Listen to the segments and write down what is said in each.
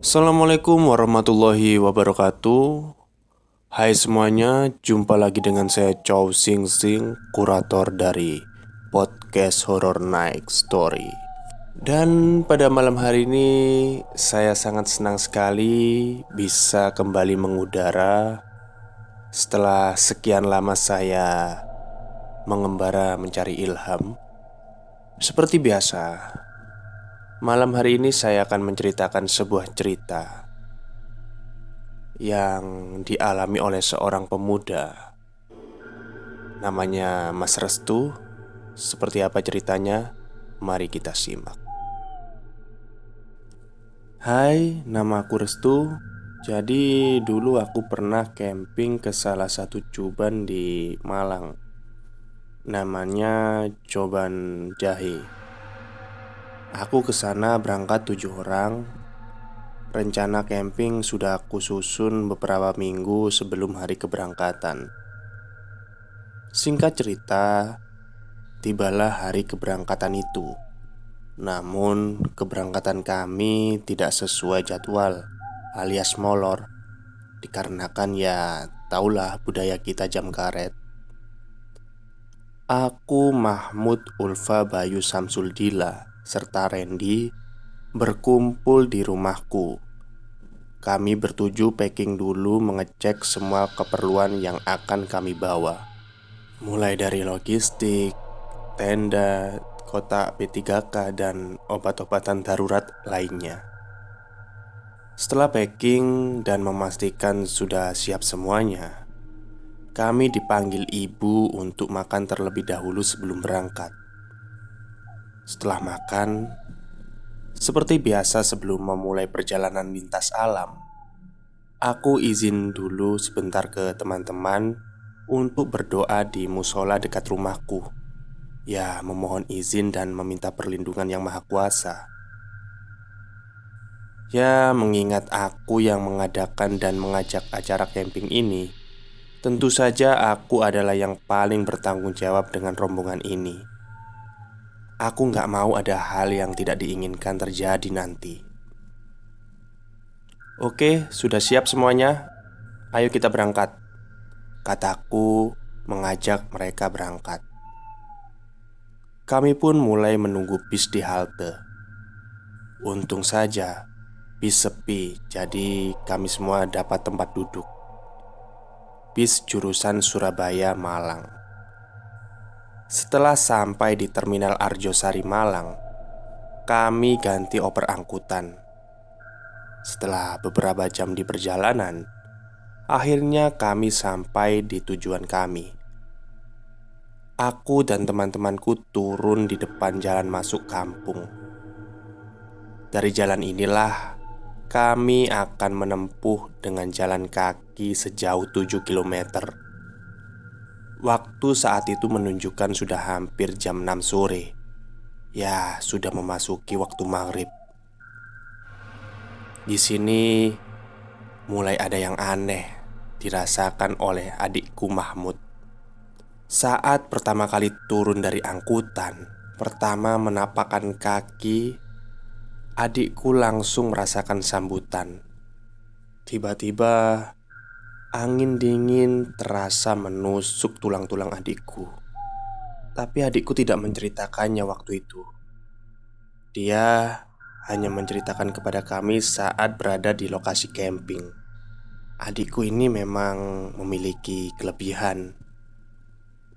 Assalamualaikum warahmatullahi wabarakatuh. Hai semuanya, jumpa lagi dengan saya Chow Sing Sing, kurator dari podcast Horror Night Story. Dan pada malam hari ini saya sangat senang sekali bisa kembali mengudara setelah sekian lama saya mengembara mencari ilham. Seperti biasa, malam hari ini saya akan menceritakan sebuah cerita yang dialami oleh seorang pemuda. Namanya Mas Restu. Seperti apa ceritanya? Mari kita simak. Hai, nama aku Restu. Jadi dulu aku pernah camping ke salah satu cuban di Malang. Namanya Coban Jahe. Aku ke sana berangkat 7 orang. Rencana camping sudah aku susun beberapa minggu sebelum hari keberangkatan. Singkat cerita, tibalah hari keberangkatan itu. Namun keberangkatan kami tidak sesuai jadwal, alias molor. Dikarenakan ya taulah budaya kita jam karet. Aku, Mahmud, Ulfa, Bayu, Samsul Dila, serta Randy berkumpul di rumahku. Kami bertuju packing dulu, mengecek semua keperluan yang akan kami bawa. Mulai dari logistik, tenda, kotak P3K, dan obat-obatan darurat lainnya. Setelah packing dan memastikan sudah siap semuanya, kami dipanggil ibu untuk makan terlebih dahulu sebelum berangkat. Setelah makan, seperti biasa sebelum memulai perjalanan lintas alam, aku izin dulu sebentar ke teman-teman untuk berdoa di musola dekat rumahku. Ya, memohon izin dan meminta perlindungan yang maha kuasa. Ya, mengingat aku yang mengadakan dan mengajak acara camping ini, tentu saja aku adalah yang paling bertanggung jawab dengan rombongan ini. Aku nggak mau ada hal yang tidak diinginkan terjadi nanti. Oke, sudah siap semuanya? Ayo kita berangkat, kataku mengajak mereka berangkat. Kami pun mulai menunggu bis di halte. Untung saja bis sepi, jadi kami semua dapat tempat duduk. Bis jurusan Surabaya Malang. Setelah sampai di Terminal Arjosari Malang, kami ganti oper angkutan. Setelah beberapa jam di perjalanan, akhirnya kami sampai di tujuan kami. Aku dan teman-temanku turun di depan jalan masuk kampung. Dari jalan inilah kami akan menempuh dengan jalan kaki sejauh 7 kilometer. Waktu saat itu menunjukkan sudah hampir jam 6 sore. Ya, sudah memasuki waktu maghrib. Di sini mulai ada yang aneh dirasakan oleh adikku Mahmud. Saat pertama kali turun dari angkutan, pertama menapakkan kaki, adikku langsung merasakan sambutan. Tiba-tiba angin dingin terasa menusuk tulang-tulang adikku. Tapi adikku tidak menceritakannya waktu itu. Dia hanya menceritakan kepada kami saat berada di lokasi camping. Adikku ini memang memiliki kelebihan,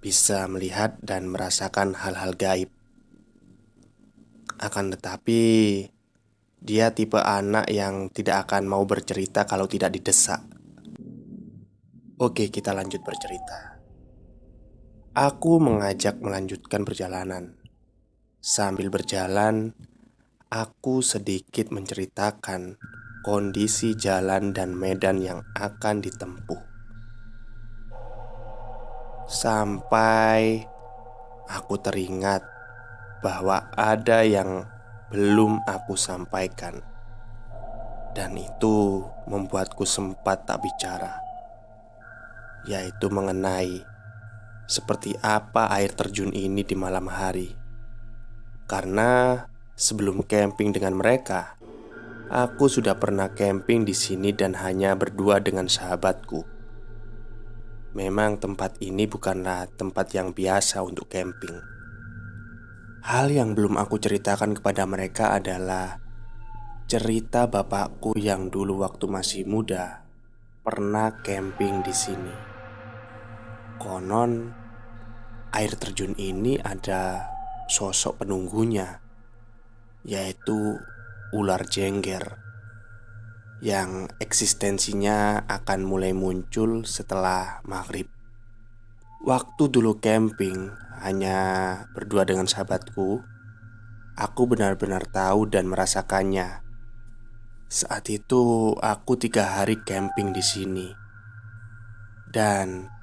bisa melihat dan merasakan hal-hal gaib. Akan tetapi, dia tipe anak yang tidak akan mau bercerita kalau tidak didesak. Oke, kita lanjut bercerita. Aku mengajak melanjutkan perjalanan. Sambil berjalan, aku sedikit menceritakan kondisi jalan dan medan yang akan ditempuh. Sampai aku teringat bahwa ada yang belum aku sampaikan, dan itu membuatku sempat tak bicara, yaitu mengenai seperti apa air terjun ini di malam hari. Karena sebelum camping dengan mereka, Aku sudah pernah camping di sini dan hanya berdua dengan sahabatku. Memang tempat ini bukanlah tempat yang biasa untuk camping. Hal yang belum aku ceritakan kepada mereka adalah cerita bapakku yang dulu waktu masih muda pernah camping di sini. Konon air terjun ini ada sosok penunggunya, yaitu ular jengger yang eksistensinya akan mulai muncul setelah maghrib. Waktu dulu camping hanya berdua dengan sahabatku, aku benar-benar tahu dan merasakannya. Saat itu aku 3 hari camping di sini, dan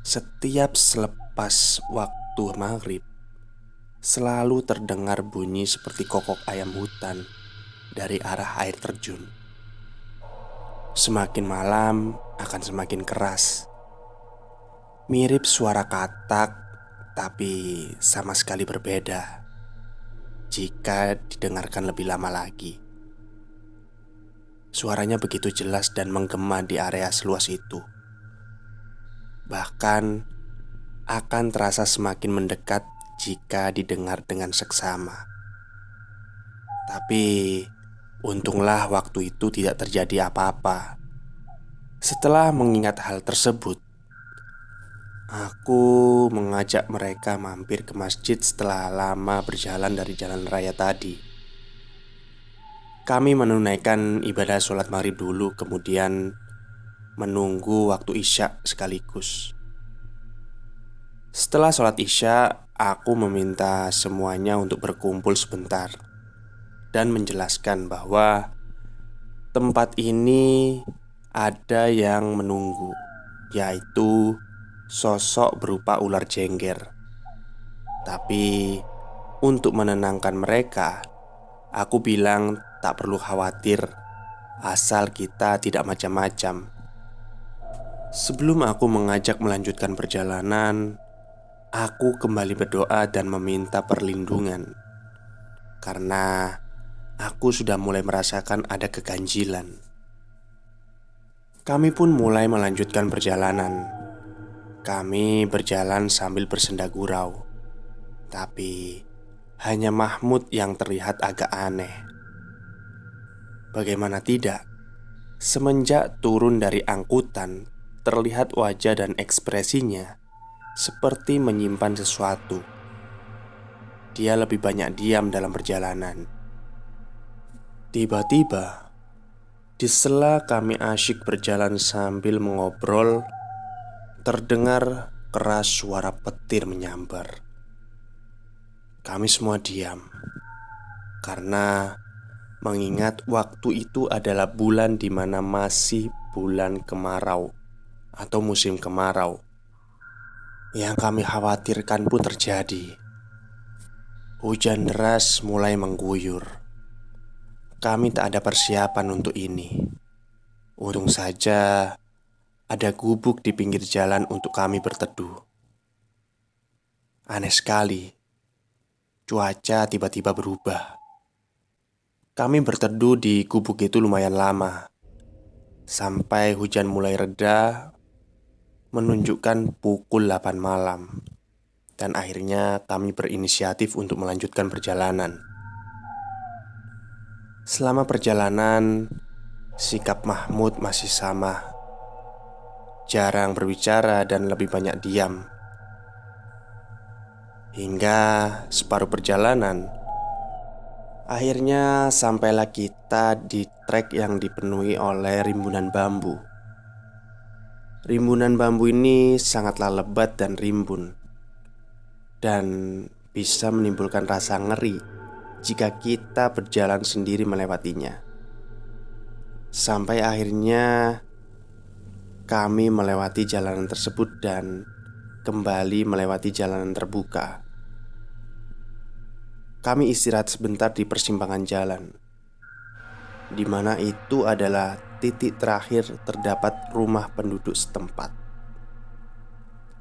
setiap selepas waktu maghrib selalu terdengar bunyi seperti kokok ayam hutan dari arah air terjun. Semakin malam akan semakin keras, mirip suara katak, tapi sama sekali berbeda jika didengarkan lebih lama lagi. Suaranya begitu jelas dan menggema di area seluas itu. Bahkan akan terasa semakin mendekat jika didengar dengan seksama. Tapi untunglah waktu itu tidak terjadi apa-apa. Setelah mengingat hal tersebut, aku mengajak mereka mampir ke masjid setelah lama berjalan dari jalan raya tadi. Kami menunaikan ibadah sholat maghrib dulu, kemudian menunggu waktu isya sekaligus. Setelah sholat isya, aku meminta semuanya untuk berkumpul sebentar dan menjelaskan bahwa tempat ini ada yang menunggu, yaitu sosok berupa ular jengger. Tapi untuk menenangkan mereka, aku bilang tak perlu khawatir, asal kita tidak macam-macam. Sebelum aku mengajak melanjutkan perjalanan, aku kembali berdoa dan meminta perlindungan, karena aku sudah mulai merasakan ada keganjilan. Kami pun mulai melanjutkan perjalanan. Kami berjalan sambil bersenda gurau, tapi hanya Mahmud yang terlihat agak aneh. Bagaimana tidak, semenjak turun dari angkutan, terlihat wajah dan ekspresinya seperti menyimpan sesuatu. Dia lebih banyak diam dalam perjalanan. Tiba-tiba, di sela kami asyik berjalan sambil mengobrol, terdengar keras suara petir menyambar. Kami semua diam karena mengingat waktu itu adalah bulan di mana masih bulan kemarau atau musim kemarau. Yang kami khawatirkan pun terjadi. Hujan deras mulai mengguyur. Kami tak ada persiapan untuk ini. Untung saja ada gubuk di pinggir jalan untuk kami berteduh. Aneh sekali, cuaca tiba-tiba berubah. Kami berteduh di gubuk itu lumayan lama, sampai hujan mulai reda, menunjukkan pukul 8 malam. Dan akhirnya kami berinisiatif untuk melanjutkan perjalanan. Selama perjalanan, sikap Mahmud masih sama, jarang berbicara dan lebih banyak diam. Hingga separuh perjalanan, akhirnya sampailah kita di trek yang dipenuhi oleh rimbunan bambu. Rimbunan bambu ini sangatlah lebat dan rimbun, dan bisa menimbulkan rasa ngeri jika kita berjalan sendiri melewatinya. Sampai akhirnya kami melewati jalanan tersebut dan kembali melewati jalanan terbuka. Kami istirahat sebentar di persimpangan jalan, di mana itu adalah titik terakhir terdapat rumah penduduk setempat.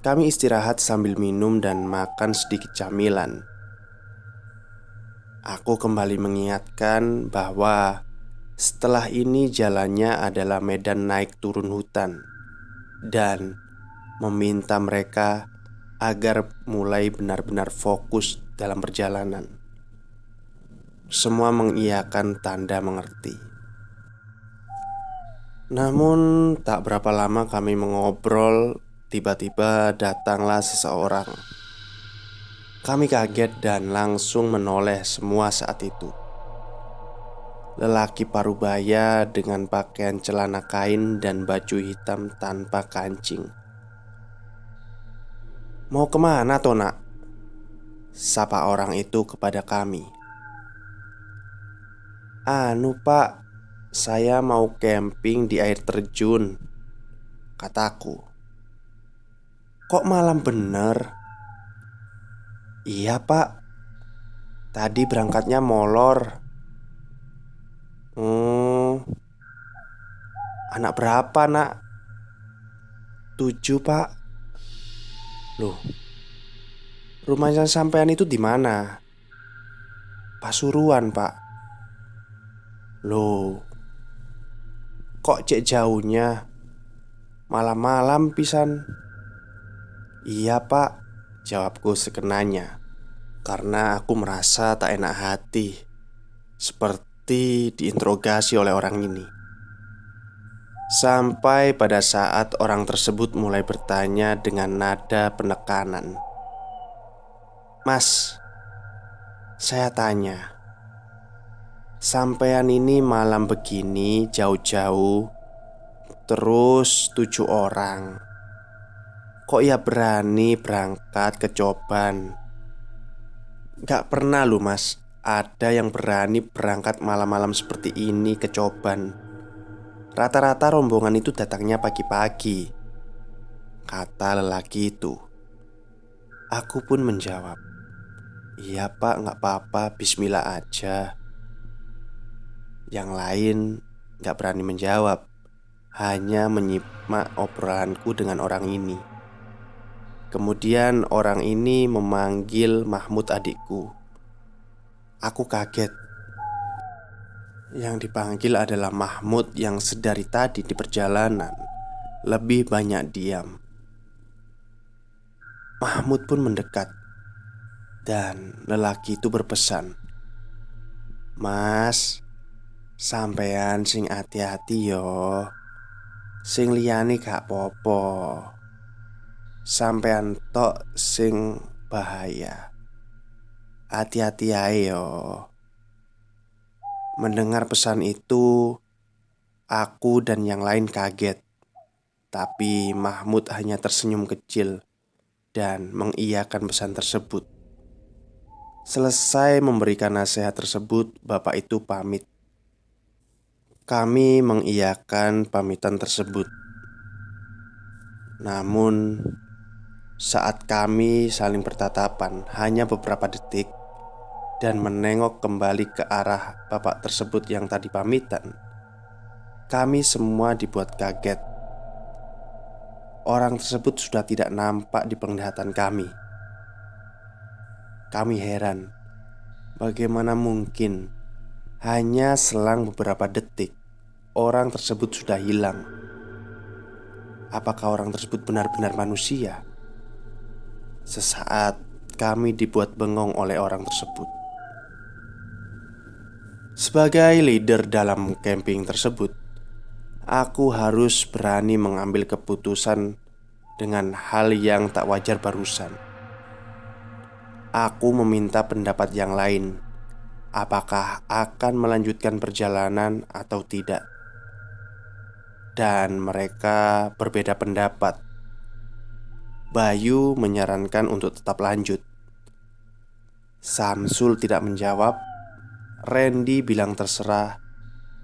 Kami istirahat sambil minum dan makan sedikit camilan. Aku kembali mengingatkan bahwa Setelah ini jalannya adalah medan naik turun hutan, dan meminta mereka agar mulai benar-benar fokus dalam perjalanan. Semua mengiyakan tanda mengerti. Namun tak berapa lama kami mengobrol, tiba-tiba datanglah seseorang. Kami kaget dan langsung menoleh semua saat itu. Lelaki parubaya dengan pakaian celana kain dan baju hitam tanpa kancing. "Mau kemana toh nak?" sapa orang itu kepada kami. "Anu pak, saya mau camping di air terjun," kataku. "Kok malam bener?" "Iya pak, tadi berangkatnya molor." "Hmm, anak berapa nak?" "7 pak." "Loh, rumahnya sampean itu di mana?" "Pasuruan pak." "Loh, kok cek jauhnya? Malam-malam pisan." "Iya pak," jawabku sekenanya, karena aku merasa tak enak hati, seperti diinterogasi oleh orang ini. Sampai pada saat orang tersebut mulai bertanya dengan nada penekanan. "Mas, saya tanya, sampean ini malam begini jauh-jauh, terus 7 orang, kok ya berani berangkat ke Coban? Gak pernah loh mas, ada yang berani berangkat malam-malam seperti ini ke Coban. Rata-rata rombongan itu datangnya pagi-pagi," kata lelaki itu. Aku pun menjawab, "Iya pak, gak apa-apa, bismillah aja." Yang lain gak berani menjawab, hanya menyimak obrolanku dengan orang ini. Kemudian orang ini memanggil Mahmud adikku. Aku kaget. Yang dipanggil adalah Mahmud yang sedari tadi di perjalanan lebih banyak diam. Mahmud pun mendekat, dan lelaki itu berpesan, "Mas, sampean sing hati-hati yo. Sing liyane gak popo. Sampean tok sing bahaya. Hati-hati ae yo." Mendengar pesan itu, aku dan yang lain kaget. Tapi Mahmud hanya tersenyum kecil dan mengiyakan pesan tersebut. Selesai memberikan nasihat tersebut, bapak itu pamit. Kami mengiyakan pamitan tersebut. Namun, saat kami saling bertatapan hanya beberapa detik dan menengok kembali ke arah bapak tersebut yang tadi pamitan, kami semua dibuat kaget. Orang tersebut sudah tidak nampak di penglihatan kami. Kami heran, bagaimana mungkin hanya selang beberapa detik orang tersebut sudah hilang. Apakah orang tersebut benar-benar manusia? Sesaat kami dibuat bengong oleh orang tersebut. Sebagai leader dalam camping tersebut, aku harus berani mengambil keputusan dengan hal yang tak wajar barusan. Aku meminta pendapat yang lain, apakah akan melanjutkan perjalanan atau tidak. Dan mereka berbeda pendapat. Bayu menyarankan untuk tetap lanjut. Samsul tidak menjawab. Randy bilang terserah.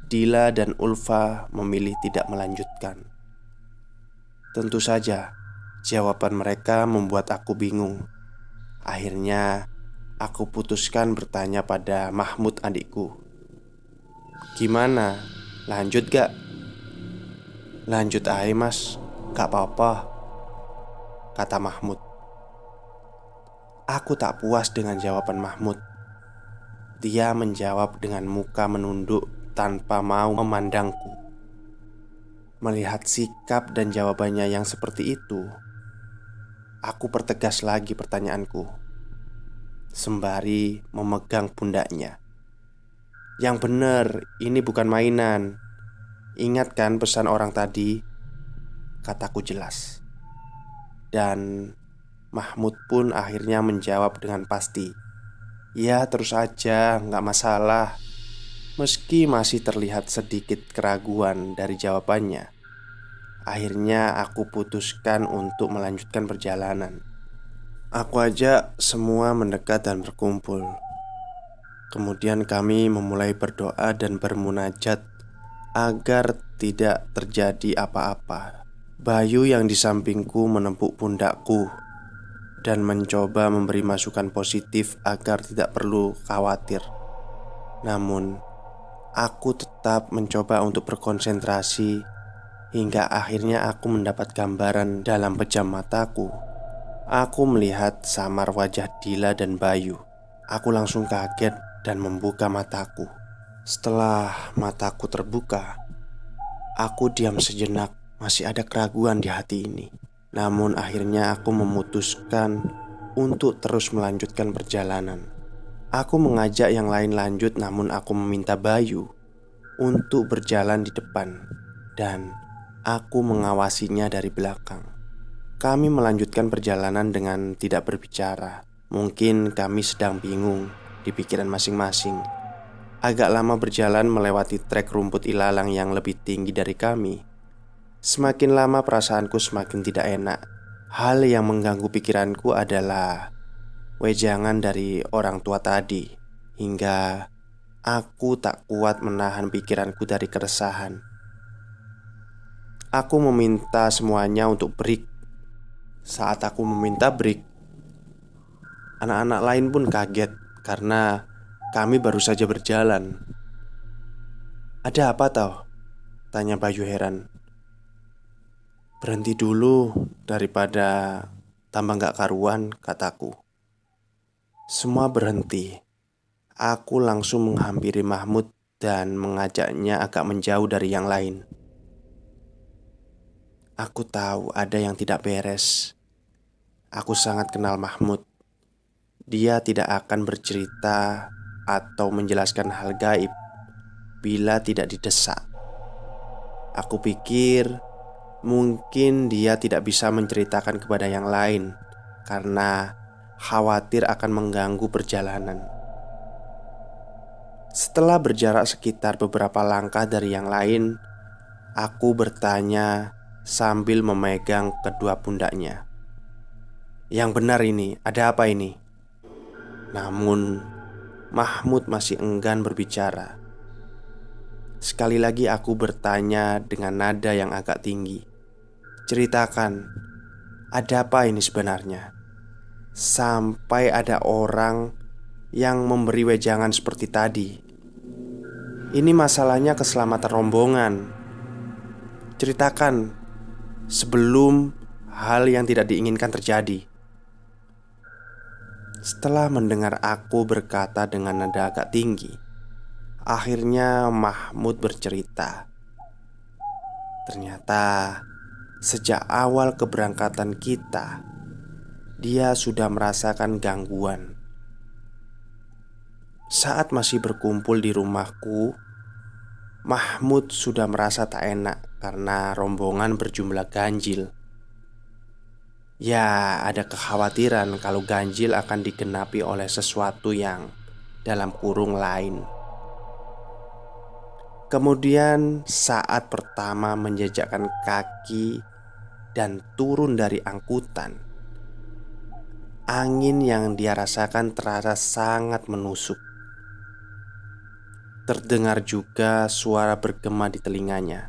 Dila dan Ulfa memilih tidak melanjutkan. Tentu saja, jawaban mereka membuat aku bingung. Akhirnya, aku putuskan bertanya pada Mahmud adikku, "Gimana? Lanjut gak?" "Lanjut aja mas, gak apa-apa," kata Mahmud. Aku tak puas dengan jawaban Mahmud. Dia menjawab dengan muka menunduk tanpa mau memandangku. Melihat sikap dan jawabannya yang seperti itu, aku pertegas lagi pertanyaanku, sembari memegang pundaknya. Yang bener, ini bukan mainan. Ingat kan pesan orang tadi? Kataku jelas. Dan Mahmud pun akhirnya menjawab dengan pasti, "Ya terus aja, nggak masalah." Meski masih terlihat sedikit keraguan dari jawabannya, akhirnya aku putuskan untuk melanjutkan perjalanan. Aku ajak semua mendekat dan berkumpul. Kemudian kami memulai berdoa dan bermunajat agar tidak terjadi apa-apa. Bayu yang di sampingku menempuk pundakku dan mencoba memberi masukan positif agar tidak perlu khawatir. Namun, aku tetap mencoba untuk berkonsentrasi hingga akhirnya aku mendapat gambaran dalam pejam mataku. Aku melihat samar wajah Dila dan Bayu. Aku langsung kaget dan membuka mataku. Setelah mataku terbuka, aku diam sejenak. Masih ada keraguan di hati ini. Namun akhirnya aku memutuskan untuk terus melanjutkan perjalanan. Aku mengajak yang lain lanjut, namun aku meminta Bayu untuk berjalan di depan dan aku mengawasinya dari belakang. Kami melanjutkan perjalanan dengan tidak berbicara. Mungkin kami sedang bingung di pikiran masing-masing. Agak lama berjalan melewati trek rumput ilalang yang lebih tinggi dari kami. Semakin lama perasaanku semakin tidak enak. Hal yang mengganggu pikiranku adalah wejangan dari orang tua tadi, hingga aku tak kuat menahan pikiranku dari keresahan. Aku meminta semuanya untuk break. Saat aku meminta break, anak-anak lain pun kaget karena kami baru saja berjalan. "Ada apa tau?" tanya Bayu heran. "Berhenti dulu daripada tambah gak karuan," kataku. Semua berhenti. Aku langsung menghampiri Mahmud dan mengajaknya agak menjauh dari yang lain. Aku tahu ada yang tidak beres. Aku sangat kenal Mahmud. Dia tidak akan bercerita atau menjelaskan hal gaib bila tidak didesak. Aku pikir mungkin dia tidak bisa menceritakan kepada yang lain karena khawatir akan mengganggu perjalanan. Setelah berjarak sekitar beberapa langkah dari yang lain, aku bertanya sambil memegang kedua pundaknya, "Yang benar ini, ada apa ini?" Namun Mahmud masih enggan berbicara. Sekali lagi aku bertanya dengan nada yang agak tinggi, "Ceritakan, ada apa ini sebenarnya? Sampai ada orang yang memberi wejangan seperti tadi. Ini masalahnya keselamatan rombongan. Ceritakan sebelum hal yang tidak diinginkan terjadi." Setelah mendengar aku berkata dengan nada agak tinggi, akhirnya Mahmud bercerita. Ternyata sejak awal keberangkatan kita, dia sudah merasakan gangguan. Saat masih berkumpul di rumahku, Mahmud sudah merasa tak enak karena rombongan berjumlah ganjil. Ya, ada kekhawatiran kalau ganjil akan digenapi oleh sesuatu yang dalam kurung lain. Kemudian saat pertama menjejakkan kaki dan turun dari angkutan, angin yang dia rasakan terasa sangat menusuk. Terdengar juga suara bergema di telinganya.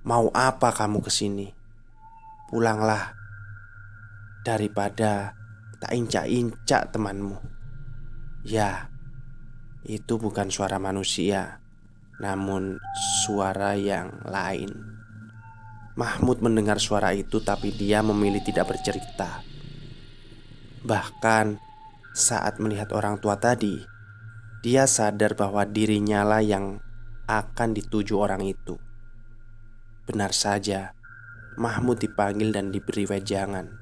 "Mau apa kamu kesini? Pulanglah, daripada tak incak-incak temanmu." Ya, itu bukan suara manusia, namun suara yang lain. Mahmud mendengar suara itu, tapi dia memilih tidak bercerita. Bahkan saat melihat orang tua tadi, Dia sadar bahwa dirinya lah yang akan dituju orang itu. Benar saja, Mahmud dipanggil dan diberi wejangan.